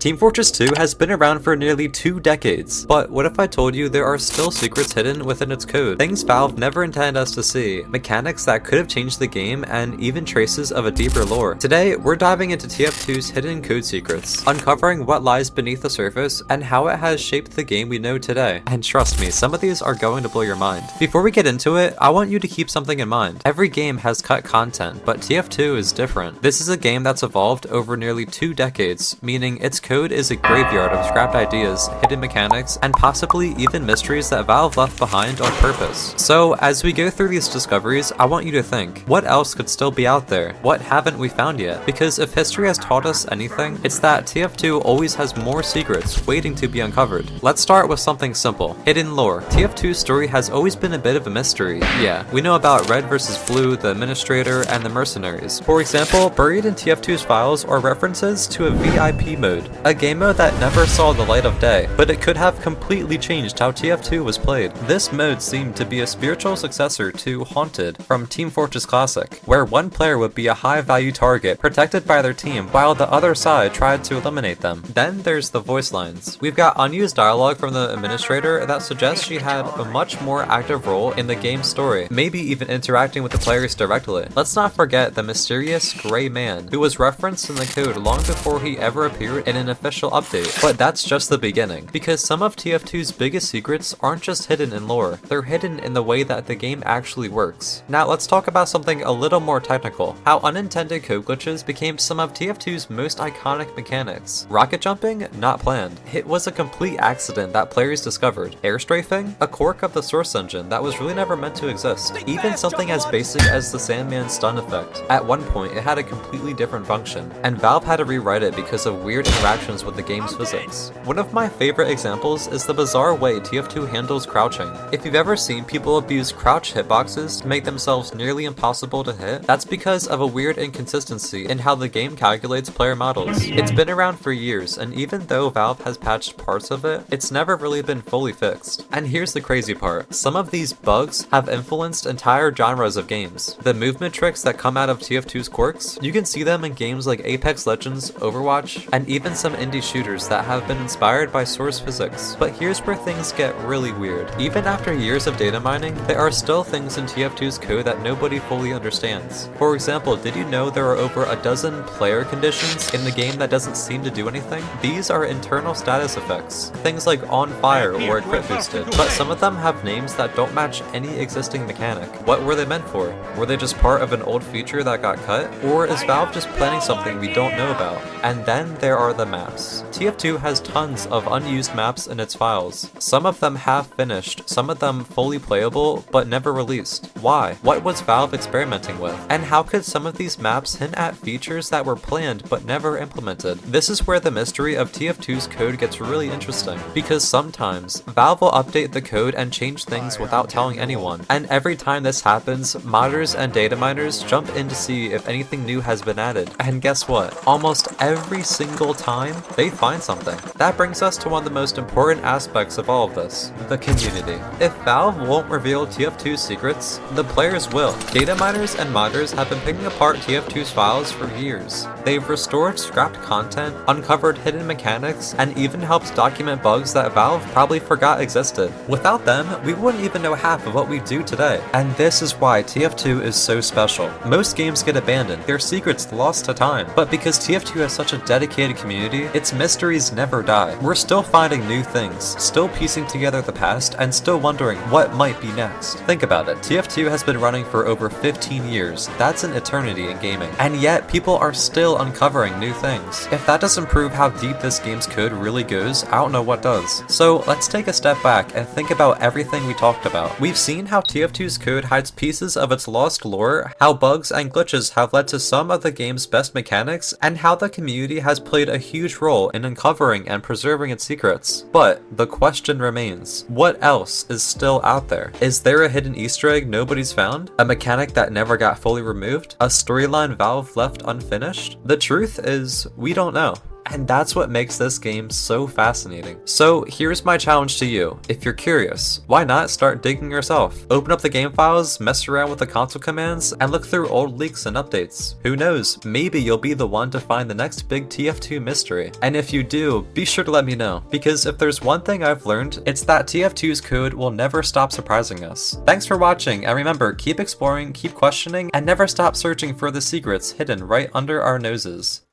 Team Fortress 2 has been around for nearly 2 decades, but what if I told you there are still secrets hidden within its code? Things Valve never intended us to see, mechanics that could have changed the game, and even traces of a deeper lore. Today, we're diving into TF2's hidden code secrets, uncovering what lies beneath the surface and how it has shaped the game we know today. And trust me, some of these are going to blow your mind. Before we get into it, I want you to keep something in mind. Every game has cut content, but TF2 is different. This is a game that's evolved over nearly 2 decades, meaning its code is a graveyard of scrapped ideas, hidden mechanics, and possibly even mysteries that Valve left behind on purpose. So, as we go through these discoveries, I want you to think, what else could still be out there? What haven't we found yet? Because if history has taught us anything, it's that TF2 always has more secrets waiting to be uncovered. Let's start with something simple. Hidden lore. TF2's story has always been a bit of a mystery. Yeah, we know about Red vs. Blue, the Administrator, and the Mercenaries. For example, buried in TF2's files are references to a VIP mode, a game mode that never saw the light of day, but it could have completely changed how TF2 was played. This mode seemed to be a spiritual successor to Haunted from Team Fortress Classic, where one player would be a high-value target protected by their team while the other side tried to eliminate them. Then there's the voice lines. We've got unused dialogue from the Administrator that suggests she had a much more active role in the game's story, maybe even interacting with the players directly. Let's not forget the mysterious Gray Man, who was referenced in the code long before he ever appeared in an official update. But that's just the beginning, because some of TF2's biggest secrets aren't just hidden in lore, they're hidden in the way that the game actually works. Now let's talk about something a little more technical, how unintended code glitches became some of TF2's most iconic mechanics. Rocket jumping? Not planned. It was a complete accident that players discovered. Air strafing? A quirk of the source engine that was really never meant to exist. Even something as basic as the Sandman stun effect. At one point, it had a completely different function, and Valve had to rewrite it because of weird interactions with the game's physics. One of my favorite examples is the bizarre way TF2 handles crouching. If you've ever seen people abuse crouch hitboxes to make themselves nearly impossible to hit, that's because of a weird inconsistency in how the game calculates player models. It's been around for years, and even though Valve has patched parts of it, it's never really been fully fixed. And here's the crazy part. Some of these bugs have influenced entire genres of games. The movement tricks that come out of TF2's quirks, you can see them in games like Apex Legends, Overwatch, and even some indie shooters that have been inspired by source physics. But here's where things get really weird. Even after years of data mining, there are still things in TF2's code that nobody fully understands. For example, did you know there are over a dozen player conditions in the game that doesn't seem to do anything? These are internal status effects, things like on fire or crit boosted, but some of them have names that don't match any existing mechanic. What were they meant for? Were they just part of an old feature that got cut? Or is Valve just planning something we don't know about? And then there are the maps. TF2 has tons of unused maps in its files. Some of them half finished, some of them fully playable, but never released. Why? What was Valve experimenting with? And how could some of these maps hint at features that were planned but never implemented? This is where the mystery of TF2's code gets really interesting, because sometimes Valve will update the code and change things without telling anyone. And every time this happens, modders and data miners jump in to see if anything new has been added. And guess what? Almost every single time, they find something. That brings us to one of the most important aspects of all of this, the community. If Valve won't reveal TF2's secrets, the players will. Data miners and modders have been picking apart TF2's files for years. They've restored scrapped content, uncovered hidden mechanics, and even helped document bugs that Valve probably forgot existed. Without them, we wouldn't even know half of what we do today. And this is why TF2 is so special. Most games get abandoned, their secrets lost to time. But because TF2 has such a dedicated community, its mysteries never die. We're still finding new things, still piecing together the past, and still wondering what might be next. Think about it, TF2 has been running for over 15 years. That's an eternity in gaming. And yet, people are still uncovering new things. If that doesn't prove how deep this game's code really goes, I don't know what does. So let's take a step back and think about everything we talked about. We've seen how TF2's code hides pieces of its lost lore, how bugs and glitches have led to some of the game's best mechanics, and how the community has played a huge role in uncovering and preserving its secrets. But the question remains, what else is still out there? Is there a hidden Easter egg nobody's found? A mechanic that never got fully removed? A storyline Valve left unfinished? The truth is, we don't know. And that's what makes this game so fascinating. So here's my challenge to you. If you're curious, why not start digging yourself? Open up the game files, mess around with the console commands, and look through old leaks and updates. Who knows, maybe you'll be the one to find the next big TF2 mystery. And if you do, be sure to let me know, because if there's one thing I've learned, it's that TF2's code will never stop surprising us. Thanks for watching, and remember, keep exploring, keep questioning, and never stop searching for the secrets hidden right under our noses.